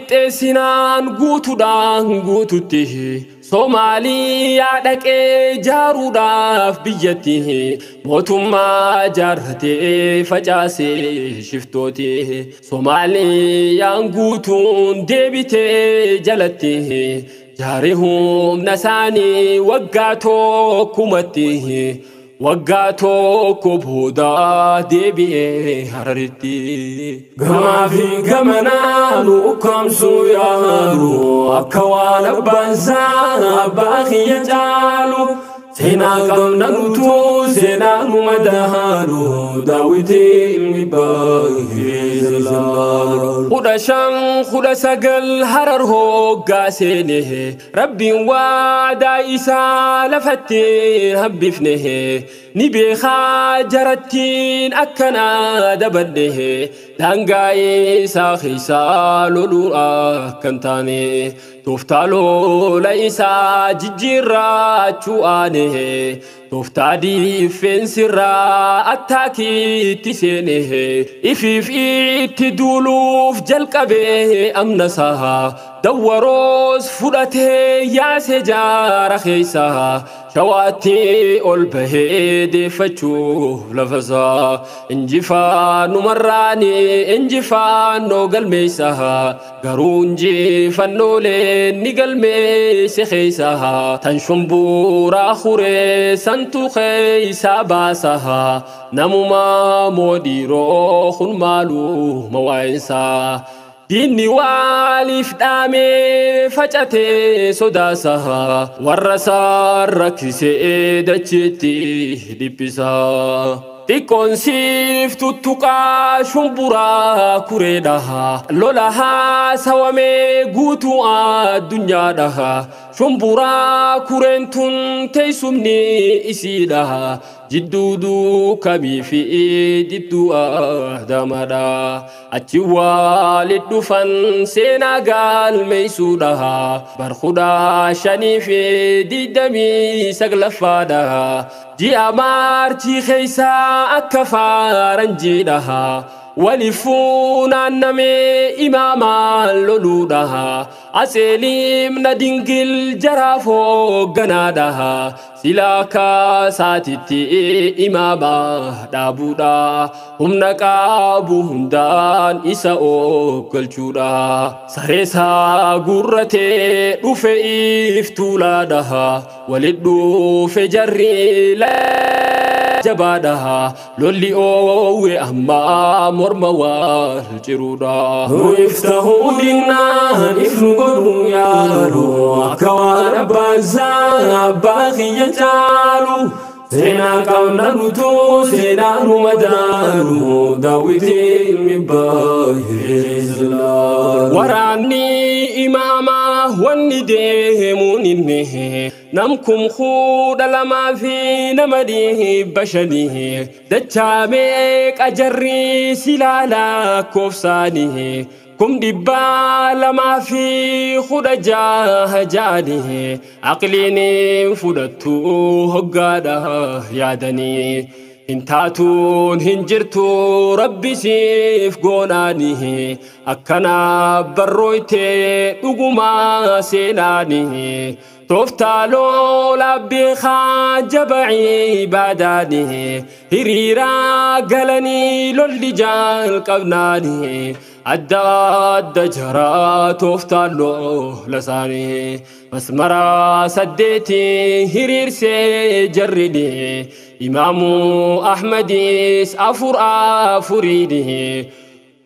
qixxeessinaan guutuudhaan guututti Somaaliyaa dhaqee jaaruudhaaf biyyatti mootummaa jaarratee facaasee shiftooti Soomaaliyaan guutuun deebitee jalatti jaaree humna isaanii waggaa tokkumatti waggaa tokko booda deebi'ee Hararitti gamaa fi gamanaa nu ukkaamsuu yaalu akka waan abbaansaa abbaa kiyya caalu seenaa qabna nutu seenaa nu madaalu daawwitii ilmi baay'ee kudha sagal Harar hoggaa seene rabbiin waadaa isaa lafatti hambifne ni beekaa jarattiin akkana dabadhe daangaa isaa keessaa loluu akkan taane tooftaa lola isaa jijjiirraachuu aane tooftaa diifeensirraa attaakiitti seene ifiif itti duuluuf jalqabee amnasaa dawwaroos fudhatee yaasee jaara keessaa shawaatti ol bahee deeffachuuf lafasaa injifaannumarraani injifaannoo galmeessaa garuu injifannoolee ni galmeesse keessaa tan shumbuuraa huree santuu keessaa baasaa namumaa moodiiroo kun maaluu mawaa'insaa Dini walif dame facate sodasa warra sarrakise dacheti dipisa Tikonsif tutuka shumbura kureda lolaha sawame gutu adunya daha shumbura kurentun teisumni isida jiddudu kamifi jiddu adamada achi walidu fan senagal meisuda barkhuda shanifi didami saglafada ji amarti khaysa akafaran jidaha walifuna name imama loludaha aselim nadingil jarafo ganadaha silaka satiti imama dabuda humna qabu hundan isa ogalchuda saresa gurrate dufe iftuladaha walidu fe jarri la jabadaha lolli owe amma morma wal jiruda iftahu dinna ifnu godu yalu akawana baza baghiya jalu sena kauna nutu sena numadalu dawiti mibayizla warani imama wanni demuninne namkum khuda lama fi namadi bashani dachame qajarri silala kofsani kum dibala ma fi khuda jahajani aqlini fudatu hogada yadani intatun hinjirtu rabbi sif gonani akkana barroite duguma senani توفتالو لبي خاجب عباداني هريرا قلني لولي جال قبناني عداد جرا توفتالو لساني مسمرا سديتي هرير سجردي إمامو أحمديس أفريدي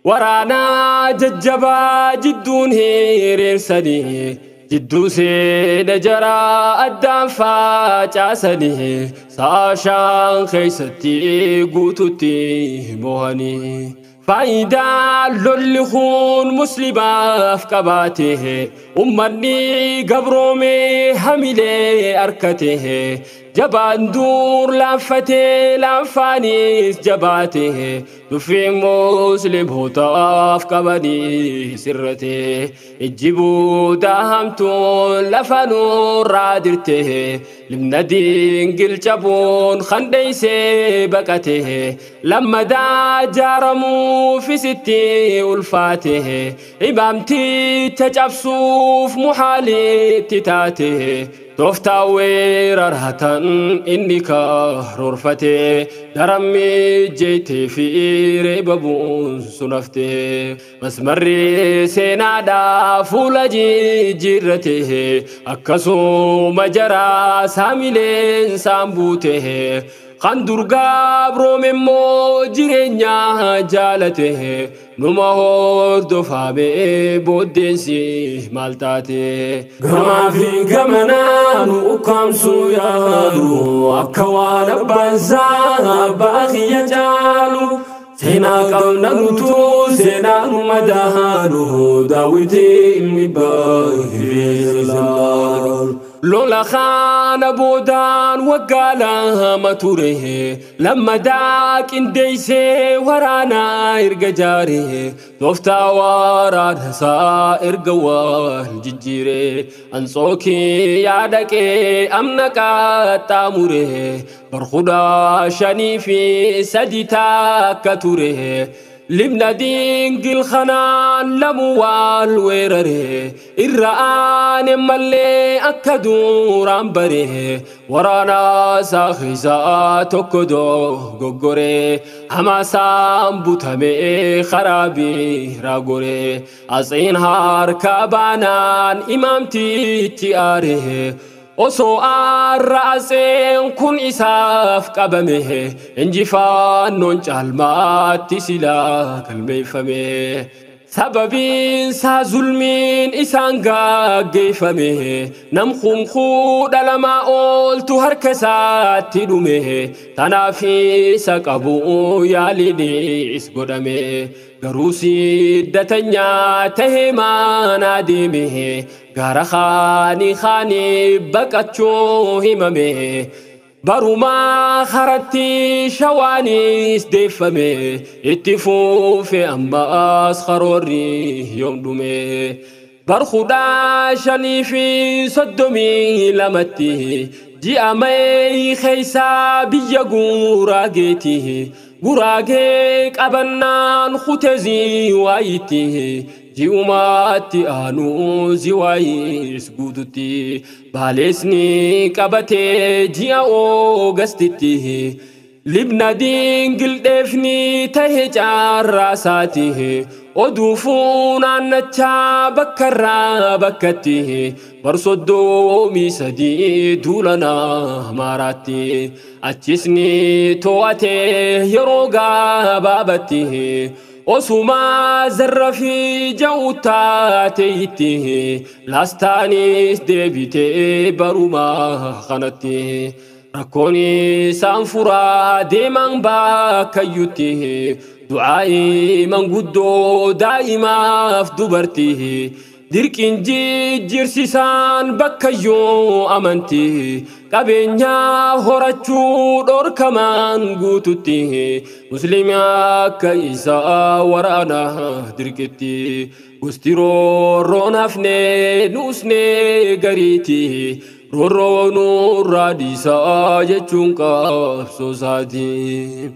ورانا ججبا جدون هرير سدي جدو سيد جرا الدفا جاسدي ساشان خيستي قوتتي موهني فايدا للخون مسلمة فكباته أمني قبرومي حملي أركته جبان دور لفتي لفانيس جباته دفي مسلم هو طاف كبني سرته الجبو داهمتون لفنور رادرته لمندين قل جبون خنديسي بكته لما دا جارمو في ستي والفاته إمامتي تجبسوف محالي تتاته توفتاوير رهتن إني كهرور فتي درمي جيتي في ريبابون سنفتي مسمري سينادا فولاجي جيرته أكسو مجرى ساملين سامبوته قندور قابرو ممو جيرينيا جالته نمهور دفابي بوديسي مالتاتي غما في غمنا نوكم سويانو أكوان بانسان باقي يجالو سينا قمنا نتو سينا نمدهانو داويتي مباهي زلال لولا خان بودان وقالا مطوره لما داك انديسي ورانا ارقجاره توفتا ورانا سا ارقوال ججيره انصوكي يادكي امنكا تاموره برخدا شنيفي سديتا كتوره لبنا دين قل خنان لموال ويرره الرآن ملي أكدور عمبره ورانا ساخيزا تكدو غغره هما سامبو تمي خرابي راغره أزين هار كابانان إمامتي تياره أسو الرأسين كن إساف قبمه انجفان ننجال ما تسلا كلمي فمه سببين سا ظلمين إسانقا قيفمه نمخم خود لما قلت هركسات تدمه تنافي سقبو ياليني اسقدمه قروسي دتنيا تهما نادمه غار خاني بكتشو هممه بروما خرتي شوانيس دفمه اتفو في أمباس خروري يوم دومه برخدا شنيفي صدمي لمته جي أمي خيسا بيا غوراغيته غوراغيك أبنان خوتزي وايته جيوماتي آنو زوايس قودتي بالسني كبتي جياو غستتي لبنا دين قل دفني تهجار راساته ودوفون عنتا بكرا بكته برصدو ميسدي دولنا ماراتي أتشسني تواتي يروغا بابته وسما زرفي جوتاتيته لاستانيس ديبيتي بروما خانته ركوني سانفورا ديمان باكيوته دعائي من قدو دائما فدبرته ديركين جيرسيسان بكيو أمانته كابينيا هوراتشو دور كمان قوتوته مسلميا كايسا ورانا ديركتي قستيرو رونافني نوسني غريتي رورونو راديسا جتشونكا سوساتي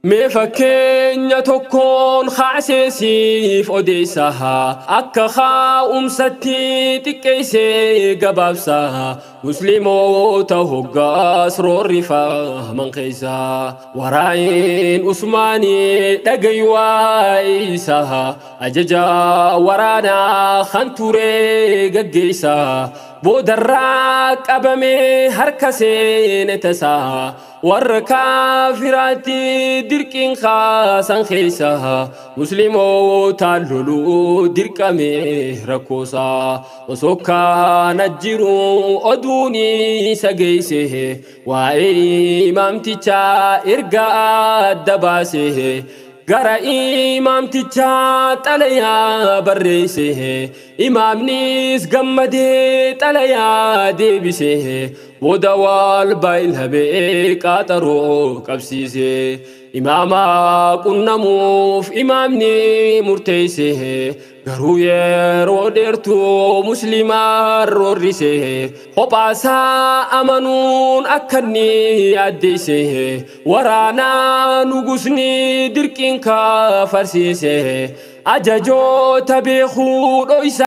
مفكين تكون خاسيسيف أوديسها أكخا أمستي تكيسي قبابسها مسلمو تهوغاس رورفا من قيسا وراين أسماني تقيوا إيسها أججا ورانا خانتوري قيسا بودراك أبمي هركسين تسا والكافراتي دركين خاسن خيسها مسلمو تالولو دركمي ركوسا وسوكا نجرو أدوني سجيسه وإمام تيجا إرجع دباسه gara imaamtichaa xalayaa barreesse imaamnis gammadee xalayaa deebise booda wal baay'ilhabee qaxaroo qabsiise imaama qunnamuuf imaamni murteesse garuu yeroo dheertuu muslimaa roorrise hophaasaa amanuun akka inni addeesse waraanaa nugusni dirqiin kafarsiise ajajoota beekuu dhoysa